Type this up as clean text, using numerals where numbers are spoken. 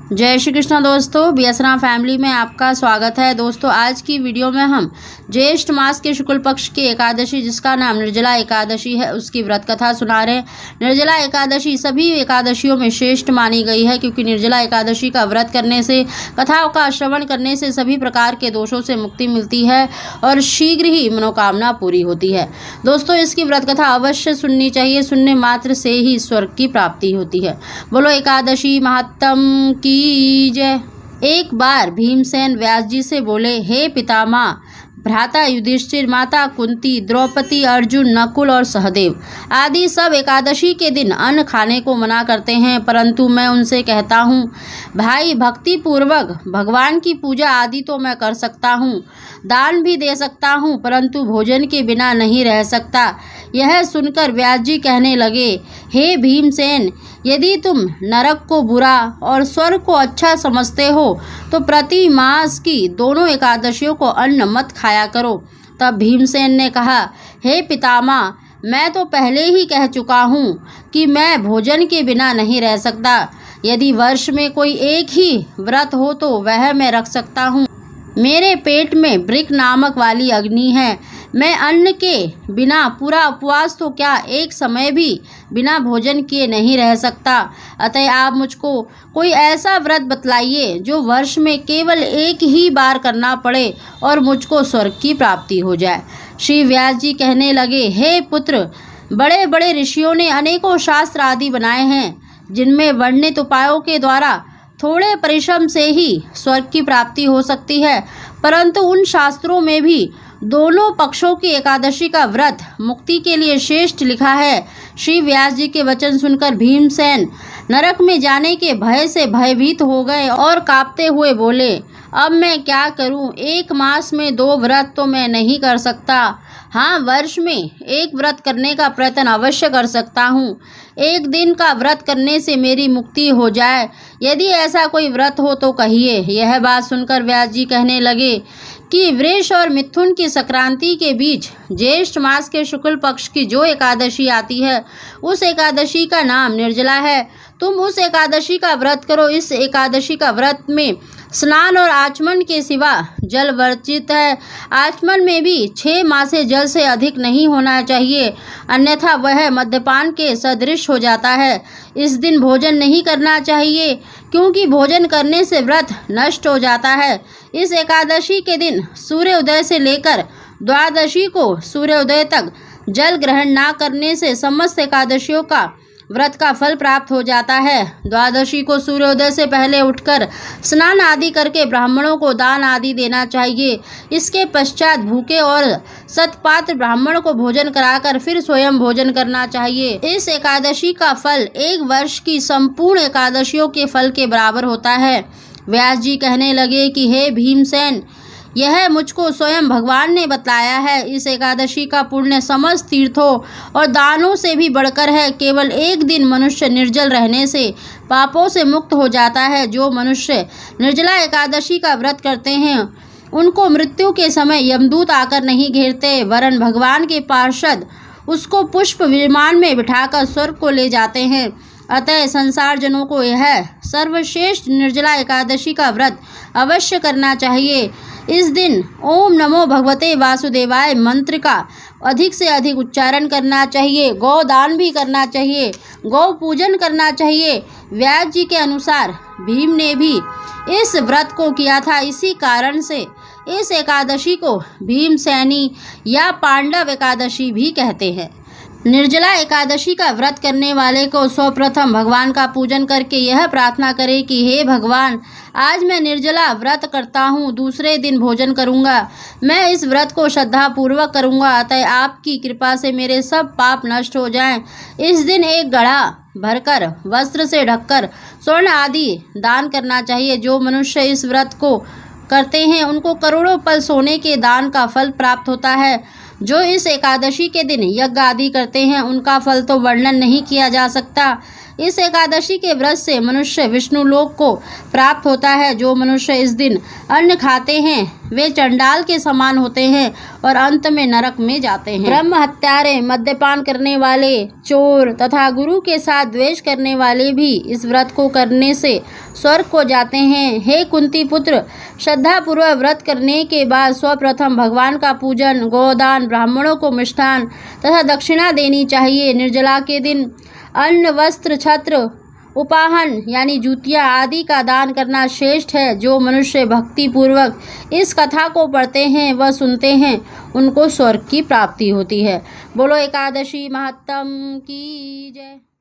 जय श्री कृष्ण दोस्तों, बीएसरा फैमिली में आपका स्वागत है। दोस्तों, आज की वीडियो में हम ज्येष्ठ मास के शुक्ल पक्ष की एकादशी, जिसका नाम निर्जला एकादशी है, उसकी व्रत कथा सुना रहे हैं। निर्जला एकादशी सभी एकादशियों में श्रेष्ठ मानी गई है, क्योंकि निर्जला एकादशी का व्रत करने से, कथाओं का श्रवण करने से सभी प्रकार के दोषों से मुक्ति मिलती है और शीघ्र ही मनोकामना पूरी होती है। दोस्तों, इसकी व्रत कथा अवश्य सुननी चाहिए, सुनने मात्र से ही स्वर्ग की प्राप्ति होती है। बोलो एकादशी महात्म की जय। एक बार भीमसेन व्यास जी से बोले, हे पितामह, भ्राता युधिष्ठिर, माता कुंती, द्रौपदी, अर्जुन, नकुल और सहदेव आदि सब एकादशी के दिन अन्न खाने को मना करते हैं, परंतु मैं उनसे कहता हूँ, भाई, भक्ति पूर्वक भगवान की पूजा आदि तो मैं कर सकता हूँ, दान भी दे सकता हूँ, परंतु भोजन के बिना नहीं रह सकता। यह सुनकर व्यास जी कहने लगे, हे भीमसेन, यदि तुम नरक को बुरा और स्वर्ग को अच्छा समझते हो तो प्रति मास की दोनों एकादशियों को अन्न मत खाया करो। तब भीमसेन ने कहा, हे पितामह, मैं तो पहले ही कह चुका हूँ कि मैं भोजन के बिना नहीं रह सकता। यदि वर्ष में कोई एक ही व्रत हो तो वह मैं रख सकता हूँ। मेरे पेट में ब्रिक नामक वाली अग्नि है। मैं अन्न के बिना पूरा उपवास तो क्या, एक समय भी बिना भोजन किए नहीं रह सकता। अतः आप मुझको कोई ऐसा व्रत बतलाइए जो वर्ष में केवल एक ही बार करना पड़े और मुझको स्वर्ग की प्राप्ति हो जाए। श्री व्यास जी कहने लगे, हे पुत्र, बड़े बड़े ऋषियों ने अनेकों शास्त्र आदि बनाए हैं, जिनमें वर्णित उपायों के द्वारा थोड़े परिश्रम से ही स्वर्ग की प्राप्ति हो सकती है, परंतु उन शास्त्रों में भी दोनों पक्षों की एकादशी का व्रत मुक्ति के लिए श्रेष्ठ लिखा है। श्री व्यास जी के वचन सुनकर भीमसेन नरक में जाने के भय से भयभीत हो गए और कांपते हुए बोले, अब मैं क्या करूं? एक मास में 2 व्रत तो मैं नहीं कर सकता। हाँ, वर्ष में एक व्रत करने का प्रयत्न अवश्य कर सकता हूँ। एक दिन का व्रत करने से मेरी मुक्ति हो जाए। यदि ऐसा कोई व्रत हो तो कहिए। यह बात सुनकर व्यास जी कहने लगे कि वृष और मिथुन की संक्रांति के बीच ज्येष्ठ मास के शुक्ल पक्ष की जो एकादशी आती है, उस एकादशी का नाम निर्जला है। तुम उस एकादशी का व्रत करो। इस एकादशी का व्रत में स्नान और आचमन के सिवा जल वर्जित है। आचमन में भी 6 मासे जल से अधिक नहीं होना चाहिए, अन्यथा वह मद्यपान के सदृश हो जाता है। इस दिन भोजन नहीं करना चाहिए, क्योंकि भोजन करने से व्रत नष्ट हो जाता है। इस एकादशी के दिन सूर्योदय से लेकर द्वादशी को सूर्योदय तक जल ग्रहण ना करने से समस्त एकादशियों का व्रत का फल प्राप्त हो जाता है। द्वादशी को सूर्योदय से पहले उठकर स्नान आदि करके ब्राह्मणों को दान आदि देना चाहिए। इसके पश्चात भूखे और सतपात्र ब्राह्मण को भोजन कराकर फिर स्वयं भोजन करना चाहिए। इस एकादशी का फल 1 वर्ष की संपूर्ण एकादशियों के फल के बराबर होता है। व्यास जी कहने लगे कि हे भीमसेन, यह मुझको स्वयं भगवान ने बताया है। इस एकादशी का पुण्य समस्त तीर्थों और दानों से भी बढ़कर है। केवल एक दिन मनुष्य निर्जल रहने से पापों से मुक्त हो जाता है। जो मनुष्य निर्जला एकादशी का व्रत करते हैं, उनको मृत्यु के समय यमदूत आकर नहीं घेरते, वरन भगवान के पार्षद उसको पुष्प विमान में बिठाकर स्वर्ग को ले जाते हैं। अतः संसार जनों को यह सर्वश्रेष्ठ निर्जला एकादशी का व्रत अवश्य करना चाहिए। इस दिन ओम नमो भगवते वासुदेवाय मंत्र का अधिक से अधिक उच्चारण करना चाहिए। गौ दान भी करना चाहिए, गौ पूजन करना चाहिए। व्यास जी के अनुसार भीम ने भी इस व्रत को किया था। इसी कारण से इस एकादशी को भीमसेनी या पांडव एकादशी भी कहते हैं। निर्जला एकादशी का व्रत करने वाले को सर्वप्रथम भगवान का पूजन करके यह प्रार्थना करे कि हे भगवान, आज मैं निर्जला व्रत करता हूँ, दूसरे दिन भोजन करूँगा। मैं इस व्रत को श्रद्धापूर्वक करूँगा, अतः आपकी कृपा से मेरे सब पाप नष्ट हो जाएं। इस दिन एक घड़ा भरकर वस्त्र से ढककर स्वर्ण आदि दान करना चाहिए। जो मनुष्य इस व्रत को करते हैं, उनको करोड़ों पल सोने के दान का फल प्राप्त होता है। जो इस एकादशी के दिन यज्ञ आदि करते हैं, उनका फल तो वर्णन नहीं किया जा सकता। इस एकादशी के व्रत से मनुष्य विष्णु लोक को प्राप्त होता है। जो मनुष्य इस दिन अन्न खाते हैं वे चंडाल के समान होते हैं और अंत में नरक में जाते हैं। ब्रह्म हत्यारे, मद्यपान करने वाले, चोर तथा गुरु के साथ द्वेष करने वाले भी इस व्रत को करने से स्वर्ग को जाते हैं। हे कुंती पुत्र, श्रद्धा पूर्वक व्रत करने के बाद सर्वप्रथम भगवान का पूजन, गोदान, ब्राह्मणों को मिष्ठान तथा दक्षिणा देनी चाहिए। निर्जला के दिन अन्न, वस्त्र, छत्र, उपाहन यानी जूतियाँ आदि का दान करना श्रेष्ठ है। जो मनुष्य भक्ति पूर्वक इस कथा को पढ़ते हैं व सुनते हैं उनको स्वर्ग की प्राप्ति होती है। बोलो एकादशी महात्म की जय।